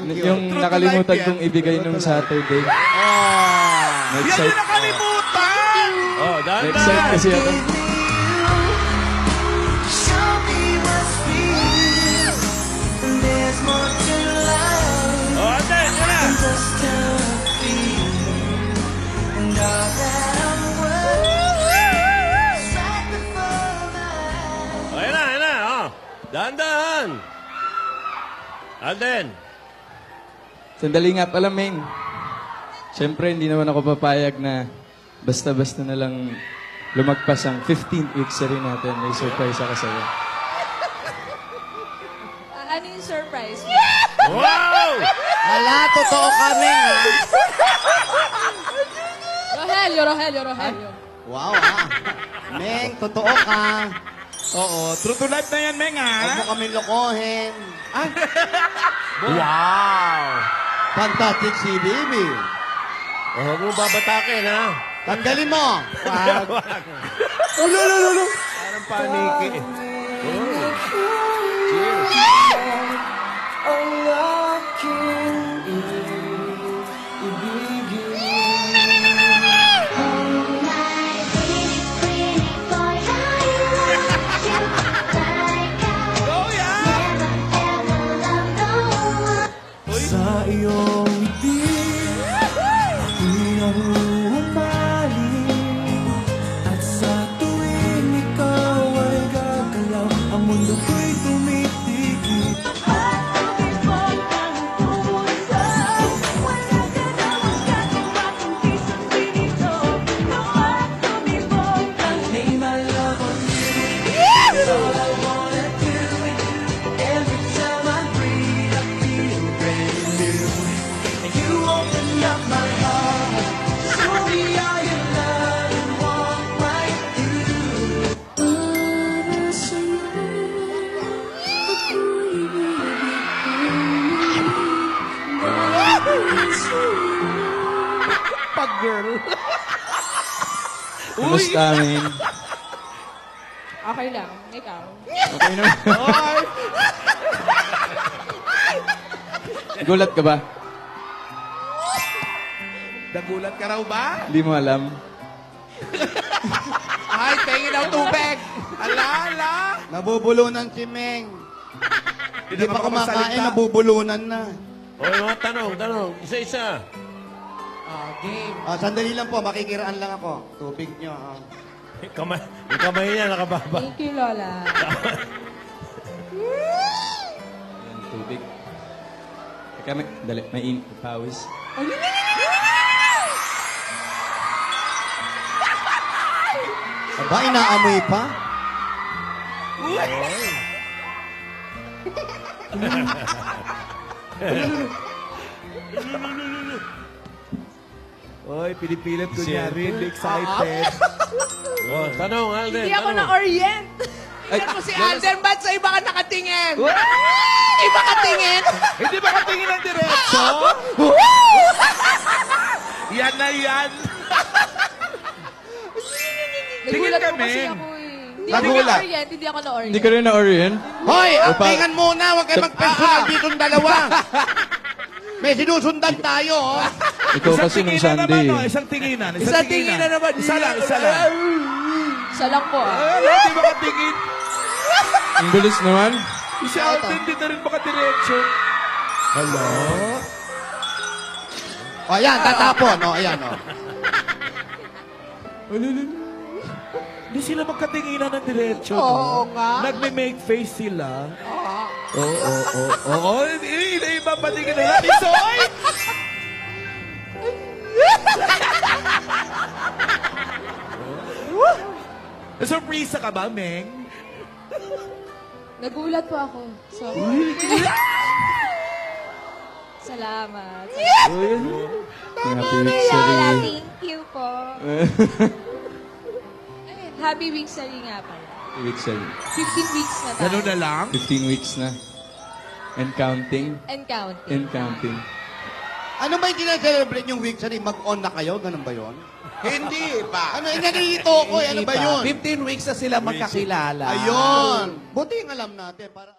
thank you. Yung True to nakalimutan life kong ibigay nung Saturday. Oh. Yan yung nakalimutan! Oh, dahan Excited kasi ako. Oh, ate, yan na. Oh, yan na, yan na. Oh. Dahan-dahan. Alden. Sandali nga pala, Ming. Siyempre, hindi naman ako papayag na basta-basta na lang lumagpas ang 15th week sa rin natin. May surprise ako sa'yo. Ano yung surprise? Wow! Hala, totoo kami, ha? Rogelio. Wow, ha? Meng, totoo ka. Oo, true to life na yan, Meng, Huwag mo ha? kami lokohin. Wow! Fantastic si Bibi. Oh, huwag mo babatakin, ha? Tanggalin mo. Wag. Parang paniki. Oh. Cheers. Go, yan! Sa iyong ngiti, ako'y nahuhumaling. At sa tuwing ikaw ay gagalaw, ang mundo ko'y tumitigil. Lay my love on you, that's all I wanna do with you. Every time I breathe, I feel brand new. And you open up my heart, show me all your love and walk right through. Para sa'yo, ako'y ibigay. Pag-girl. Kumusta, Ming? Okay lang. Ikaw. Okay na. Oy! Gulat ka ba? Nagulat ka raw ba? Hindi mo alam. Ay, tingin ang tubig! Ala, ala! Nabubulunan si Meng. Hindi pa kumakain, makasalita. nabubulunan na. Oh, yung mga tanong. Isa-isa. Game. Sandali lang po, makikiraan lang ako. Tubig nyo. Yung kamay niya nakababa. Thank you, Lola. Yan, tubig. Teka, dali, may pawis. Aba, inaamoy pa? Oy, pinipilit ko niya rin. Excited. Oh, tanong, Alden. Hindi ako tanong. na-orient. Tingnan mo si Alden, ba't sa iba ka nakatingin? Iba ka tingin? Hindi ba katingin ng diretso? Yan na yan. Tingin Nagulat po kami. kasi ako eh. Hindi ako Nagulat. na-orient. Hindi ako na-orient. Hindi ka rin na-orient? Hoy, Opa. actingan muna. Huwag kayo mag-personal dito ng dalawa. May sinusundan tayo, oh. Ikaw kasi nung Sunday. Naman, isang tinginan. Isang tingin na naman. Isa lang, isa lang. Isa lang po ah. Hindi ba katingin? Ang bilis naman. Si Alden, di na rin makadiretso. Hello? O, yan, tatapon. O, ayan, o. Hindi sila magkatinginan ng diretso. Oo nga. Nagme-make face sila. Oo. Iba patingin na lang. Isoy! Surprise ka ba, Meng? Nagulat po ako. So, salamat. Happy week, Sari. Thank you po. Ayun, happy week sari nga pala. Happy week, Sari. 15 weeks na tayo. Ganun na lang? 15 weeks na. And counting. And counting. And counting. Ano ba yung tinaselebrate yung week? Sorry, mag-on na kayo? Ganun ba yun? Hindi pa. Ano, nalilito ko. Ano ba yun? 15 weeks na sila magkakilala. Ayun. Buti yung alam natin. Para